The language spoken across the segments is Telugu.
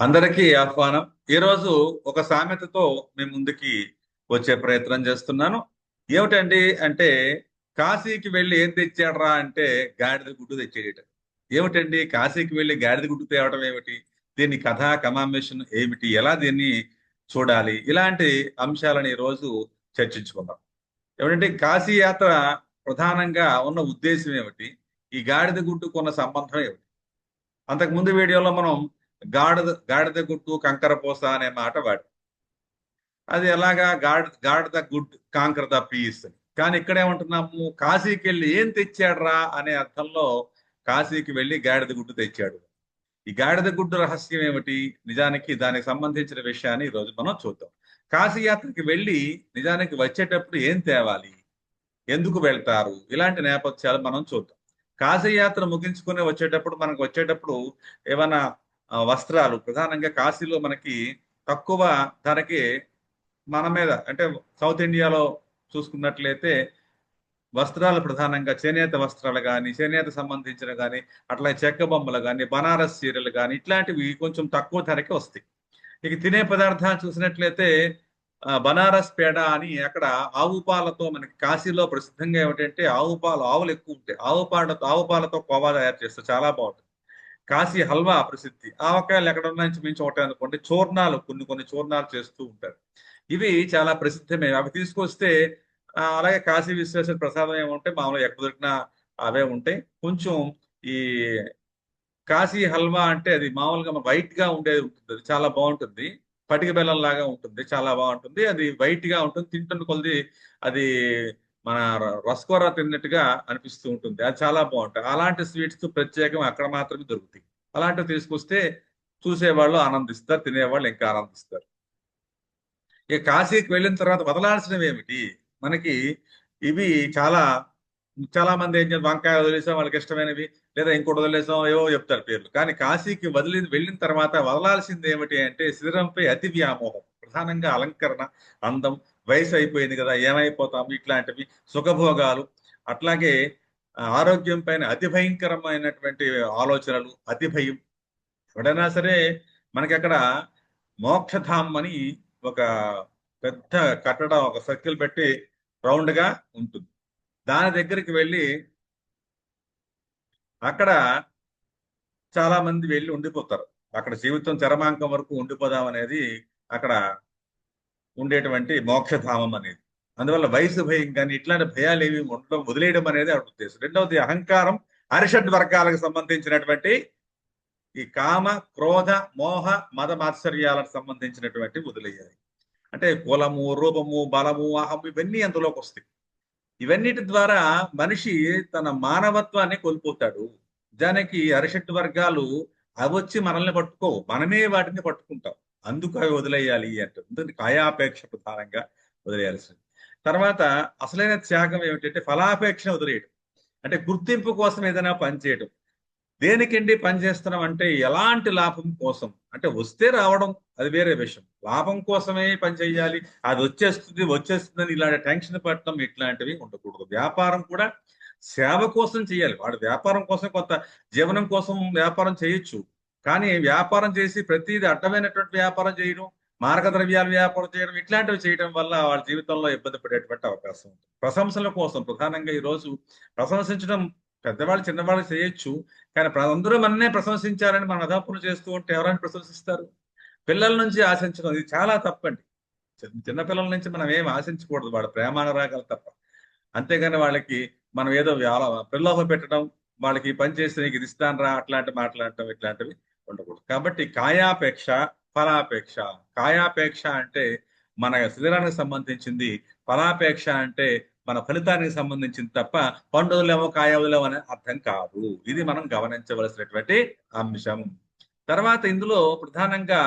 అందరికీ ఆహ్వానం. ఈరోజు ఒక సామెతతో మీ ముందుకి వచ్చే ప్రయత్నం చేస్తున్నాను. ఏమిటండి అంటే, కాశీకి వెళ్ళి ఏం తెచ్చాడ్రా అంటే గాడిద గుడ్డు తెచ్చేయట. ఏమిటండి కాశీకి వెళ్ళి గాడిద గుడ్డు తేవడం ఏమిటి? దీని కథా కమామేషన్ ఏమిటి? ఎలా దీన్ని చూడాలి? ఇలాంటి అంశాలను ఈరోజు చర్చించుకుందాం. ఏమిటంటే కాశీ యాత్ర ప్రధానంగా ఉన్న ఉద్దేశం ఏమిటి? ఈ గాడిద గుడ్డుకున్న సంబంధం ఏమిటి? అంతకు ముందు వీడియోలో మనం గాడిద గుడ్డు కంకర పూస అనే మాట వాడి, అది ఎలాగా గాడిద గుడ్ కాంకర్ ద పీస్ అని. కానీ ఇక్కడేమంటున్నాము, కాశీకి వెళ్ళి ఏం తెచ్చాడ్రా అనే అర్థంలో కాశీకి వెళ్ళి గాడిద గుడ్డు తెచ్చాడు. ఈ గాడిద గుడ్డు రహస్యం ఏమిటి? నిజానికి దానికి సంబంధించిన విషయాన్ని ఈరోజు మనం చూద్దాం. కాశీ యాత్రకి వెళ్ళి నిజానికి వచ్చేటప్పుడు ఏం తేవాలి, ఎందుకు వెళ్తారు, ఇలాంటి నేపథ్యాలు మనం చూద్దాం. కాశీయాత్ర ముగించుకుని వచ్చేటప్పుడు ఏమైనా వస్త్రాలు, ప్రధానంగా కాశీలో మనకి తక్కువ ధరకి మన మీద అంటే సౌత్ ఇండియాలో చూసుకున్నట్లయితే వస్త్రాలు ప్రధానంగా చేనేత వస్త్రాలు కానీ, చేనేత సంబంధించిన కానీ, అట్లా చెక్క బొమ్మలు కానీ, బనారస్ చీరలు కానీ, ఇట్లాంటివి కొంచెం తక్కువ ధరకి వస్తాయి. ఇక తినే పదార్థాలు చూసినట్లయితే బనారస్ పేడ అని, అక్కడ ఆవు పాలతో, మనకి కాశీలో ప్రసిద్ధంగా ఏమిటంటే ఆవులు ఎక్కువ ఉంటాయి. ఆవు పాలతో కోవా తయారు చేస్తారు, చాలా బాగుంటుంది. కాశీ హల్వా ప్రసిద్ధి. ఆవకాయలు ఎక్కడ నుంచి మించి ఉంటాయి అనుకోండి. చూర్ణాలు, కొన్ని చూర్ణాలు చేస్తూ ఉంటారు. ఇవి చాలా ప్రసిద్ధమే. అవి తీసుకొస్తే అలాగే కాశీ విశ్వేశ్వర ప్రసాదం ఏముంటాయి, మామూలుగా ఎక్కడ దొరికినా అవే ఉంటాయి. కొంచెం ఈ కాశీ హల్వా అంటే అది మామూలుగా వైట్ గా ఉండేది ఉంటుంది, అది చాలా బాగుంటుంది. పటిక బెల్లం లాగా ఉంటుంది, చాలా బాగుంటుంది. అది వైట్ గా ఉంటుంది, తింటున్న కొద్ది అది మన రసకొర తిన్నట్టుగా అనిపిస్తూ ఉంటుంది. అది చాలా బాగుంటుంది. అలాంటి స్వీట్స్ ప్రత్యేకం అక్కడ మాత్రమే దొరుకుతాయి. అలాంటివి తీసుకొస్తే చూసేవాళ్ళు ఆనందిస్తారు, తినేవాళ్ళు ఇంకా ఆనందిస్తారు. ఇక కాశీకి వెళ్ళిన తర్వాత వదలాల్సినవి ఏమిటి మనకి? ఇవి చాలా చాలా మంది ఏం చేస్తారు, వంకాయ వదిలేసాం వాళ్ళకి ఇష్టమైనవి, లేదా ఇంకోటి వదిలేసాం, ఏవో చెప్తారు పేర్లు. కానీ కాశీకి వెళ్ళిన తర్వాత వదలాల్సింది ఏమిటి అంటే శరీరంపై అతి వ్యామోహం, ప్రధానంగా అలంకరణ, అందం. వయసు అయిపోయింది కదా, ఏమైపోతాము, ఇట్లాంటివి, సుఖభోగాలు, అట్లాగే ఆరోగ్యం పైన అతి భయంకరమైనటువంటి ఆలోచనలు, అతి భయం. ఎవడైనా సరే మనకి అక్కడ మోక్షధామ్ అని ఒక పెద్ద కట్టడం, ఒక సర్కిల్ పెట్టి రౌండ్ గా ఉంటుంది. దాని దగ్గరికి వెళ్ళి అక్కడ చాలా మంది వెళ్ళి ఉండిపోతారు. అక్కడ జీవితం చరమాంకం వరకు ఉండిపోదాం అనేది అక్కడ ఉండేటువంటి మోక్షధామం అనేది. అందువల్ల వయసు భయం కానీ ఇట్లాంటి భయాలు ఏవి ఉండడం, వదిలేయడం అనేది ఆవిడ ఉద్దేశం. రెండవది అహంకారం, అరిషడ్ వర్గాలకు సంబంధించినటువంటి ఈ కామ, క్రోధ, మోహ, మద మాత్సర్యాలకు సంబంధించినటువంటి వదిలేయాలి. అంటే కులము, రూపము, బలము, అహం, ఇవన్నీ అందులోకి వస్తాయి. ఇవన్నిటి ద్వారా మనిషి తన మానవత్వాన్ని కోల్పోతాడు. నిజానికి అరిషట్ వర్గాలు అవి వచ్చి మనల్ని పట్టుకోవు, మనమే వాటిని పట్టుకుంటాం. అందుకు అవి వదిలేయాలి అంటే కాయాపేక్ష ప్రధానంగా వదిలేయాల్సింది. తర్వాత అసలైన త్యాగం ఏమిటంటే ఫలాపేక్ష వదిలేయడం. అంటే గుర్తింపు కోసం ఏదైనా పని చేయడం. దేనికండి పని చేస్తున్నాం అంటే ఎలాంటి లాభం కోసం అంటే, వస్తే రావడం అది వేరే విషయం. లాభం కోసమే పని చేయాలి, అది వచ్చేస్తుందని ఇలాంటి టెన్షన్ పడటం ఇట్లాంటివి ఉండకూడదు. వ్యాపారం కూడా సేవ కోసం చేయాలి. వాడు వ్యాపారం కోసం, కొంత జీవనం కోసం వ్యాపారం చేయొచ్చు. కానీ వ్యాపారం చేసి ప్రతిదీ అడ్డమైనటువంటి వ్యాపారం చేయడం, మార్గద్రవ్యాల వ్యాపారం చేయడం, ఇట్లాంటివి చేయడం వల్ల వాళ్ళ జీవితంలో ఇబ్బంది పడేటువంటి అవకాశం ఉంది. ప్రశంసల కోసం ప్రధానంగా ఈరోజు ప్రశంసించడం పెద్దవాళ్ళు చిన్నవాళ్ళు చేయొచ్చు. కానీ అందరూ మననే ప్రశంసించాలని మనం అదాపులు చేస్తూ ఉంటే ఎవరైనా ప్రశంసిస్తారు? పిల్లల నుంచి ఆశించడం ఇది చాలా తప్పండి. చిన్నపిల్లల నుంచి మనం ఏం ఆశించకూడదు, వాళ్ళ ప్రేమానురాగాలు తప్ప. అంతేగాని వాళ్ళకి మనం ఏదో ప్రలోభ పెట్టడం, వాళ్ళకి ఈ పని చేస్తే నీకు ఇది ఇస్తాను రా, అట్లాంటి మాట్లాడటం, ఇట్లాంటివి ఉండకూడదు. కాబట్టి కాయాపేక్ష, ఫలాపేక్ష. కాయాపేక్ష అంటే మన శరీరానికి సంబంధించింది, ఫలాపేక్ష అంటే మన ఫలితానికి సంబంధించింది తప్ప పండు వదిలేమో కాయ వదిలేమో అనే అర్థం కాదు. ఇది మనం గమనించవలసినటువంటి అంశం. తర్వాత ఇందులో ప్రధానంగా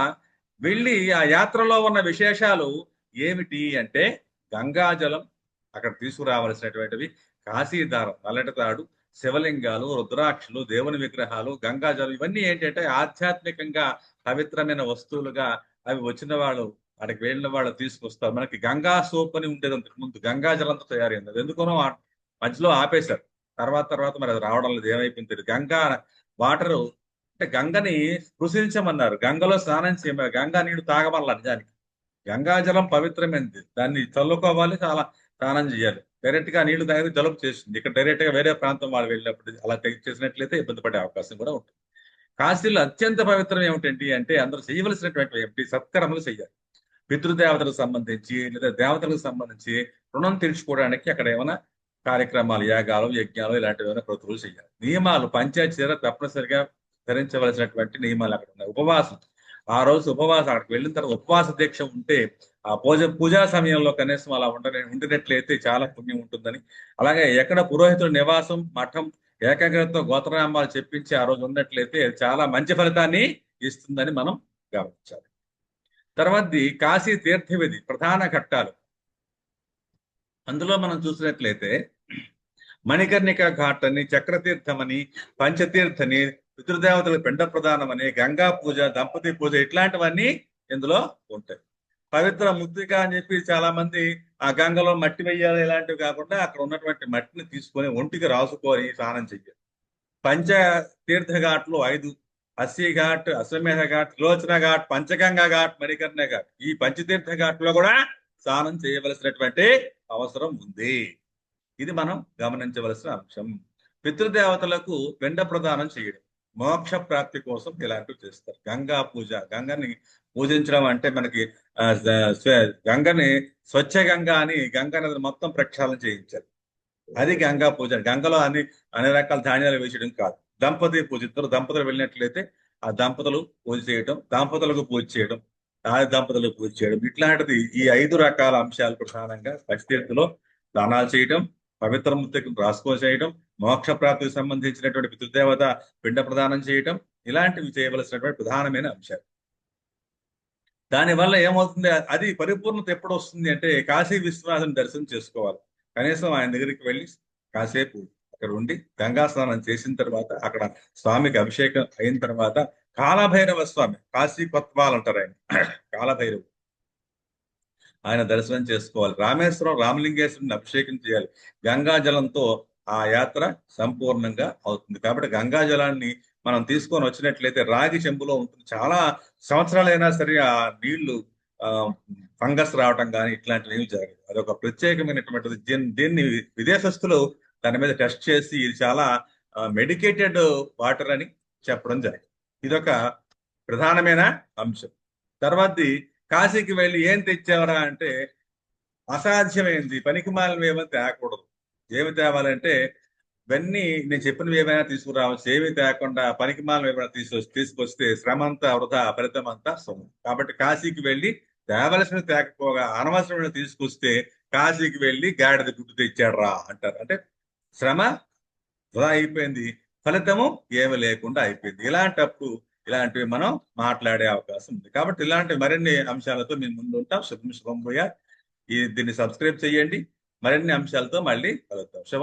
వెళ్ళి ఆ యాత్రలో ఉన్న విశేషాలు ఏమిటి అంటే, గంగాజలం అక్కడ తీసుకురావలసినటువంటివి, కాశీదారం, నల్లటి తాడు, శివలింగాలు, రుద్రాక్షలు, దేవుని విగ్రహాలు, గంగాజలం, ఇవన్నీ ఏంటంటే ఆధ్యాత్మికంగా పవిత్రమైన వస్తువులుగా అవి వచ్చిన వాళ్ళు, అక్కడికి వెళ్ళిన వాళ్ళు తీసుకొస్తారు. మనకి గంగా సోప్ అని ఉండేది అంతకు ముందు, గంగా జలంతో తయారైంది. అది ఎందుకనో మధ్యలో ఆపేశారు. తర్వాత మరి అది రావడం లేదు, ఏమైపోయింది తెలియదు. గంగా వాటరు అంటే గంగని స్పృశించమన్నారు, గంగలో స్నానం చేయమన్నారు, గంగా నీళ్లు తాగమన్నారు. నిజానికి గంగాజలం పవిత్రమైనది, దాన్ని చల్లుకోవాలి, చాలా స్నానం చేయాలి. డైరెక్ట్ గా నీళ్లు తాగితే జలుబు చేస్తుంది. ఇక్కడ డైరెక్ట్ గా వేరే ప్రాంతం వాళ్ళు వెళ్ళినప్పుడు అలా చేసినట్లయితే ఇబ్బంది పడే అవకాశం కూడా ఉంటుంది. కాశీలో అత్యంత పవిత్రం ఏమిటండి అంటే అందరూ చేయవలసినటువంటి ఏమిటి, సత్కర్మలు చేయాలి. పితృదేవతలకు సంబంధించి లేదా దేవతలకు సంబంధించి రుణం తీర్చుకోవడానికి అక్కడ ఏమైనా కార్యక్రమాలు, యాగాలు, యజ్ఞాలు ఇలాంటివి ఏమైనా క్రతువులు చేయాలి. నియమాలు పంచాయతీర తప్పనిసరిగా ధరించవలసినటువంటి నియమాలు అక్కడ ఉన్నాయి. ఉపవాసం, ఆ రోజు ఉపవాసం, అక్కడికి వెళ్ళిన తర్వాత ఉపవాస దీక్ష ఉంటే ఆ పూజా సమయంలో కనీసం అలా ఉండినట్లయితే చాలా పుణ్యం ఉంటుందని, అలాగే ఎక్కడ పురోహితుల నివాసం, మఠం ఏకాగ్రతతో గోత్రనామాలు చెప్పించి ఆ రోజు ఉన్నట్లయితే చాలా మంచి ఫలితాన్ని ఇస్తుందని మనం గమనించాలి. తర్వాతది కాశీ తీర్థవిధి ప్రధాన ఘట్టాలు. అందులో మనం చూసినట్లయితే మణికర్ణిక ఘాట్ అని, చక్రతీర్థం అని, పంచతీర్థని, పితృదేవతల పిండ ప్రదానం అని, గంగా పూజ, దంపతి పూజ ఇట్లాంటివన్నీ ఇందులో ఉంటాయి. పవిత్ర ముద్రిక అని చెప్పి చాలా మంది ఆ గంగలో మట్టి వెయ్యాలి ఇలాంటివి కాకుండా అక్కడ ఉన్నటువంటి మట్టిని తీసుకొని ఒంటికి రాసుకొని స్నానం చెయ్యాలి. పంచ తీర్థ ఘాట్లు 5: అస్సీ ఘాట్, అశ్వమేధ ఘాట్, త్రిలోచన ఘాట్, పంచగంగా ఘాట్, మణికర్ణ ఘాట్. ఈ పంచతీర్థ ఘాట్లో కూడా స్నానం చేయవలసినటువంటి అవసరం ఉంది. ఇది మనం గమనించవలసిన అంశం. పితృదేవతలకు పిండ ప్రదానం చేయడం, మోక్ష ప్రాప్తి కోసం ఇలాంటివి చేస్తారు. గంగా పూజ, గంగని పూజించడం అంటే మనకి గంగని స్వచ్ఛ గంగా అని గంగా నదిని మొత్తం ప్రక్షాళన చేయించారు. అది గంగా పూజ. గంగలో అన్ని రకాల ధాన్యాలు వేసేయడం కాదు. దంపతి పూజ, ఇద్దరు దంపతులు వెళ్ళినట్లయితే ఆ దంపతులు పూజ చేయడం, దంపతులకు పూజ చేయడం, ఆ దంపతులకు పూజ చేయడం, ఇట్లాంటిది ఈ 5 రకాల అంశాలు ప్రధానంగా పరిస్థితిలో దానాలు చేయడం, పవిత్ర ముద్రను రాసుకో చేయడం, మోక్ష ప్రాప్తికి సంబంధించినటువంటి పితృదేవత పిండ ప్రదానం చేయడం, ఇలాంటివి చేయవలసినటువంటి ప్రధానమైన అంశాలు. దానివల్ల ఏమవుతుంది, అది పరిపూర్ణత ఎప్పుడు వస్తుంది అంటే కాశీ విశ్వనాథుని దర్శనం చేసుకోవాలి. కనీసం ఆయన దగ్గరికి వెళ్ళి కాసేపు అక్కడ ఉండి గంగా స్నానం చేసిన తర్వాత అక్కడ స్వామికి అభిషేకం అయిన తర్వాత కాలభైరవ స్వామి, కాశీ కొత్వాల్ అంటారు ఆయన, కాలభైరవు, ఆయన దర్శనం చేసుకోవాలి. రామేశ్వరం రామలింగేశ్వరుని అభిషేకం చేయాలి. గంగా జలంతో ఆ యాత్ర సంపూర్ణంగా అవుతుంది. కాబట్టి గంగా జలాన్ని మనం తీసుకొని వచ్చినట్లయితే రాగి చెంబులో ఉంటుంది. చాలా సంవత్సరాలైనా సరే ఆ నీళ్లు ఫంగస్ రావటం కానీ ఇట్లాంటివి ఏమి జరగదు. అదొక ప్రత్యేకమైనటువంటిది. దీన్ని విదేశస్తులు దాని మీద టెస్ట్ చేసి ఇది చాలా మెడికేటెడ్ వాటర్ అని చెప్పడం జరిగింది. ఇదొక ప్రధానమైన అంశం. తర్వాతది కాశీకి వెళ్ళి ఏం తెచ్చేవరా అంటే అసాధ్యమైంది, పనికి మాలినవి ఏమైనా తేకూడదు. ఏమి తేవాలంటే ఇవన్నీ నేను చెప్పినవి ఏమైనా తీసుకురావచ్చు. ఏమి తేకుండా పనికి మాలినవి ఏమైనా తీసుకొస్తే శ్రమ అంతా వృధా, ఫలితం అంతా సొమ్ము. కాబట్టి కాశీకి వెళ్ళి తేవలసిన తేకపోగా అనవసరమైన తీసుకొస్తే కాశీకి వెళ్ళి గాడిద గుడ్డు తెచ్చాడు రా అంటారు. అంటే శ్రమ వృధా అయిపోయింది, ఫలితము ఏమి లేకుండా అయిపోయింది. ఇలాంటప్పుడు ఇలాంటివి మనం మాట్లాడే అవకాశం ఉంది. కాబట్టి ఇలాంటి మరిన్ని అంశాలతో మేము ముందు ఉంటాం. శుభం శుభం భూయాత్. దీన్ని సబ్స్క్రైబ్ చేయండి. మరిన్ని అంశాలతో మళ్ళీ కలుద్దాం. శుభం.